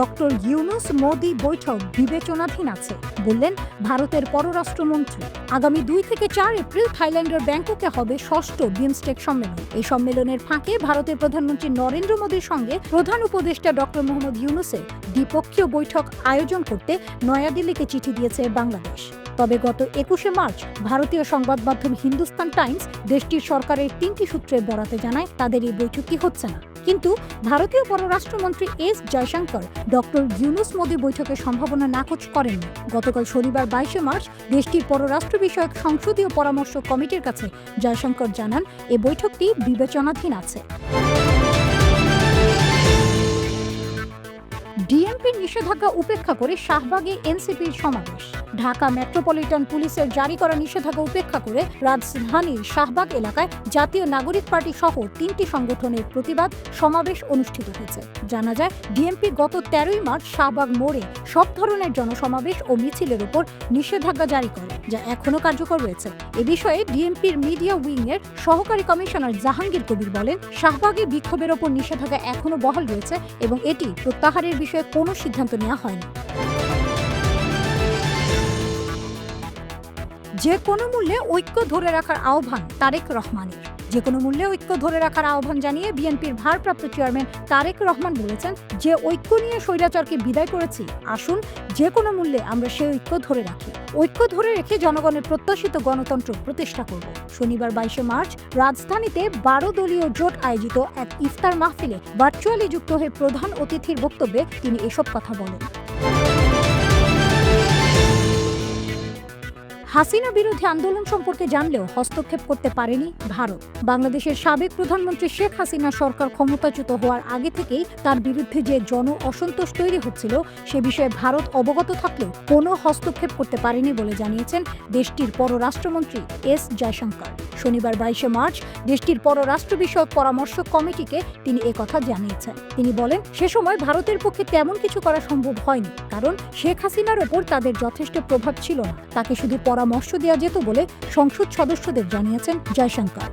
Doctor Yunus Modi বৈঠক বিবেচনাধীন আছে বললেন ভারতের পররাষ্ট্রমন্ত্রী। আগামী 2 থেকে 4 এপ্রিল থাইল্যান্ডের ব্যাংককে হবে 6ষ্ঠ বিমস্টেক সম্মেলন। এই সম্মেলনের ফাঁকে ভারতের প্রধানমন্ত্রী নরেন্দ্র মোদীর সঙ্গে প্রধান উপদেষ্টা ডক্টর মোহাম্মদ ইউনুসের দ্বিপক্ষীয় বৈঠক আয়োজন করতে নয়াদিল্লিকে চিঠি দিয়েছে বাংলাদেশ। তবে গত 21শে মার্চ ভারতীয় সংবাদ মাধ্যম হিন্দুস্তান টাইমস দেশটির সরকারের 3টি সূত্রের বরাতে জানায় তাদের এই বৈঠকই হচ্ছে না। কিন্তু ভারতীয় পররাষ্ট্রমন্ত্রী এস জয়শঙ্কর ডক্টর ইউনুস মোদি বৈঠকের সম্ভাবনা নাকচ করেননি। গতকাল শনিবার 22শে মার্চ দেশটির পররাষ্ট্র বিষয়ক সংসদীয় পরামর্শ কমিটির কাছে জয়শঙ্কর জানান এই বৈঠকটি বিবেচনাধীন আছে। ডিএমপির নিষেধাজ্ঞা উপেক্ষা করে শাহবাগে এনসিপির সমাবেশ। ঢাকা মেট্রোপলিটন পুলিশের জারি করা নিষেধাজ্ঞা উপেক্ষা করে রাজধানীর শাহবাগ এলাকায় জাতীয় নাগরিক পার্টি সহ 3টি সংগঠনের প্রতিবাদ সমাবেশ অনুষ্ঠিত হয়েছে। জানা যায় ডিএমপি গত 13ই মার্চ শাহবাগ মোড়ে সব ধরনের জনসমাবেশ ও মিছিলের উপর নিষেধাজ্ঞা জারি করে, যা এখনো কার্যকর রয়েছে। এ বিষয়ে ডিএমপির মিডিয়া উইং এর সহকারী কমিশনার জাহাঙ্গীর কবির বলেন, শাহবাগে বিক্ষোভের ওপর নিষেধাজ্ঞা এখনো বহাল রয়েছে এবং এটি প্রত্যাহারের বিষয়ে কোনো সিদ্ধান্ত নেওয়া হয়নি। যে কোনো মূল্যে ঐক্য ধরে রাখার আহ্বান তারেক রহমানের। যে কোনো মূল্যে ঐক্য ধরে রাখার আহ্বান জানিয়ে বিএনপির ভারপ্রাপ্ত চেয়ারম্যান তারেক রহমান বলেছেন, যে ঐক্য নিয়ে স্বৈরাচারকে বিদায় করেছি, আসুন যে কোনো মূল্যে আমরা সেই ঐক্য ধরে রাখি। ঐক্য ধরে রেখে জনগণের প্রত্যাশিত গণতন্ত্র প্রতিষ্ঠা করব। শনিবার 22শে মার্চ রাজধানীতে 12 দলীয় জোট আয়োজিত এক ইফতার মাহফিলে ভার্চুয়ালি যুক্ত হয়ে প্রধান অতিথির বক্তব্যে তিনি এসব কথা বলেন। হাসিনা বিরোধী আন্দোলন সম্পর্কে জানলেও হস্তক্ষেপ করতে পারেনি ভারত। বাংলাদেশের সাবেক প্রধানমন্ত্রী শেখ হাসিনা সরকার ক্ষমতাচ্যুত হওয়ার আগে থেকেই তার বিরুদ্ধে যে জন অসন্তোষ তৈরি হচ্ছিল সে বিষয়ে ভারত অবগত থাকলেও কোনো হস্তক্ষেপ করতে পারেনি বলে জানিয়েছেন দেশটির পররাষ্ট্রমন্ত্রী এস জয়শঙ্কর। শনিবার 22শে মার্চ দেশটির পররাষ্ট্র বিষয়ক পরামর্শ কমিটিকে তিনি একথা জানিয়েছেন। তিনি বলেন, সে সময় ভারতের পক্ষে তেমন কিছু করা সম্ভব হয়নি, কারণ শেখ হাসিনার ওপর তাদের যথেষ্ট প্রভাব ছিল না। তাকে শুধু পরামর্শ দেওয়া যেত বলে সংসদ সদস্যদের জানিয়েছেন জয়শঙ্কর।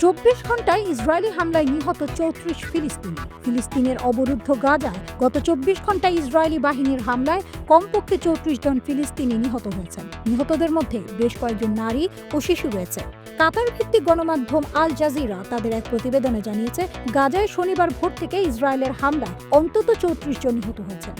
24 ঘন্টায় ইসরায়েলি হামলায় নিহত 34 ফিলিস্তিনি। ফিলিস্তিনের অবরুদ্ধ গাজায় গত 24 ঘন্টায় ইসরায়েলি বাহিনীর হামলায় কমপক্ষে 34 জন ফিলিস্তিনি নিহত হয়েছেন। নিহতদের মধ্যে বেশ কয়েকজন নারী ও শিশু রয়েছে। কাতার ভিত্তিক গণমাধ্যম আল জাজিরা তাদের এক প্রতিবেদনে জানিয়েছে, গাজায় শনিবার ভোর থেকে ইসরায়েলের হামলায় অন্তত 34 জন নিহত হয়েছেন।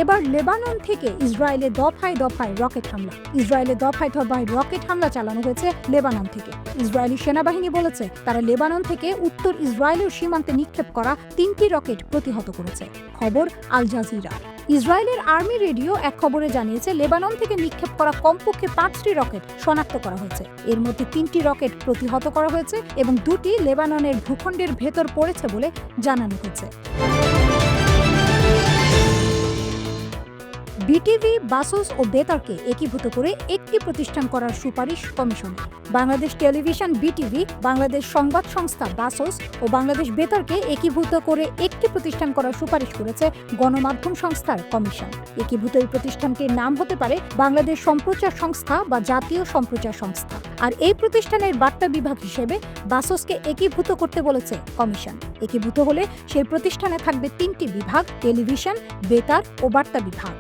এবার লেবানন থেকে ইসরায়েলে দফায় দফায় রকেট হামলা। ইসরায়েলে দফায় দফায় রকেট হামলা চালানো হয়েছে লেবানন থেকে। ইসরায়েলি সেনাবাহিনী বলেছে তারা লেবানন থেকে উত্তর ইসরায়েলের সীমান্তে নিক্ষেপ করা 3টি রকেট প্রতিহত করেছে। খবর আল জাজিরা। ইসরায়েলের আর্মি রেডিও এক খবরে জানিয়েছে, লেবানন থেকে নিক্ষেপ করা কমপক্ষে 5টি রকেট শনাক্ত করা হয়েছে। এর মধ্যে 3টি রকেট প্রতিহত করা হয়েছে এবং 2টি লেবাননের ভূখণ্ডের ভেতর পড়েছে বলে জানানো হয়েছে। বিটিভি, বাসস ও বেতারকে একীভূত করে একটি প্রতিষ্ঠান করার সুপারিশ কমিশনের। বাংলাদেশ টেলিভিশন বিটিভি, বাংলাদেশ সংবাদ সংস্থা বাসস ও বাংলাদেশ বেতারকে একীভূত করে একটি প্রতিষ্ঠান করার সুপারিশ করেছে গণমাধ্যম সংস্থার কমিশন। একীভূত এই প্রতিষ্ঠানটির নাম হতে পারে বাংলাদেশ সম্প্রচার সংস্থা বা জাতীয় সম্প্রচার সংস্থা। আর এই প্রতিষ্ঠানের বার্তা বিভাগ হিসেবে বাসসকে একীভূত করতে বলেছে কমিশন। একীভূত হলে সেই প্রতিষ্ঠানে থাকবে 3টি বিভাগ, টেলিভিশন, বেতার ও বার্তা বিভাগ।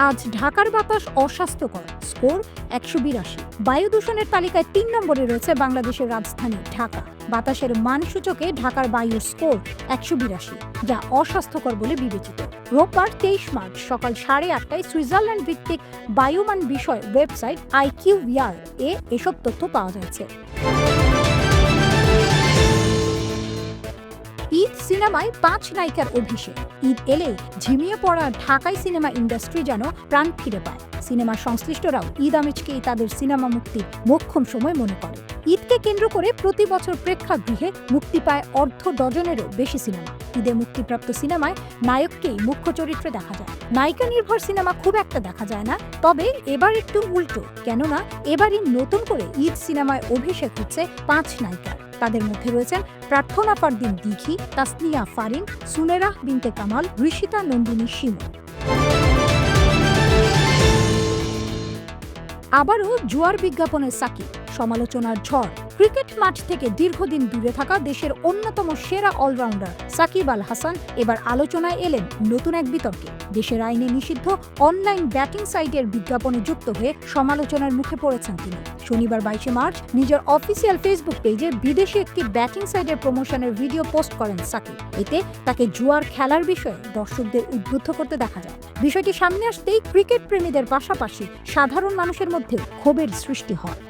আজ ঢাকার বাতাস অস্বাস্থ্যকর, স্কোর 182। বায়ু দূষণের তালিকায় 3 নম্বরে রয়েছে বাংলাদেশের রাজধানী ঢাকা। বাতাসের মান সূচকে ঢাকার বায়ুর স্কোর 182, যা অস্বাস্থ্যকর বলে বিবেচিত। রোববার 23 মার্চ সকাল 8:30টায় সুইজারল্যান্ড ভিত্তিক বায়ুমান বিষয় ওয়েবসাইট IQVR এ এসব তথ্য পাওয়া যাচ্ছে। ঈদ সিনেমায় 5 নায়িকার অভিষেক। ঈদ এলেই ঝিমিয়ে পড়া ঢাকাই সিনেমা ইন্ডাস্ট্রি যেন প্রাণ ফিরে পায়। সিনেমা সংশ্লিষ্টরাও ঈদ আমেজকেই তাদের সিনেমা মুক্তির মোক্ষম সময় মনে করে। ঈদকে কেন্দ্র করে প্রতি বছর প্রেক্ষাগৃহে মুক্তি পায় অর্ধ ডজনেরও বেশি সিনেমা। ঈদে মুক্তিপ্রাপ্ত সিনেমায় নায়ককেই মুখ্য চরিত্রে দেখা যায়। নায়িকা নির্ভর সিনেমা খুব একটা দেখা যায় না, তবে এবার একটু উল্টো, কেননা এবারই নতুন করে ঈদ সিনেমায় অভিষেক হচ্ছে 5 নায়িকার। তাদের মধ্যে রয়েছেন প্রার্থনা পারদিন দিঘি, তাসনিয়া ফারিন, সুনেরা বিনতে কামাল, ঋষিতা নন্দিনী শিমু। আবারও জুয়ার বিজ্ঞাপনের সাকিব, সমালোচনার ঝড়। ক্রিকেট মাঠ থেকে দীর্ঘদিন দূরে থাকা দেশের অন্যতম সেরা অলরাউন্ডার সাকিব আল হাসান এবার আলোচনায় এলেন নতুন এক বিতর্কে। দেশের আইনে নিষিদ্ধ অনলাইন ব্যাটিং সাইটের বিজ্ঞাপনে যুক্ত হয়ে সমালোচনার মুখে পড়েছেন তিনি। শনিবার 22 মার্চ নিজের অফিসিয়াল ফেসবুক পেজে বিদেশি একটি ব্যাটিং সাইটের প্রমোশনের ভিডিও পোস্ট করেন সাকিব। এতে তাকে জুয়ার খেলার বিষয়ে দর্শকদের উদ্বুদ্ধ করতে দেখা যায়। বিষয়টি সামনে আসতেই ক্রিকেট প্রেমীদের পাশাপাশি সাধারণ মানুষের মধ্যে ক্ষোভের সৃষ্টি হয়।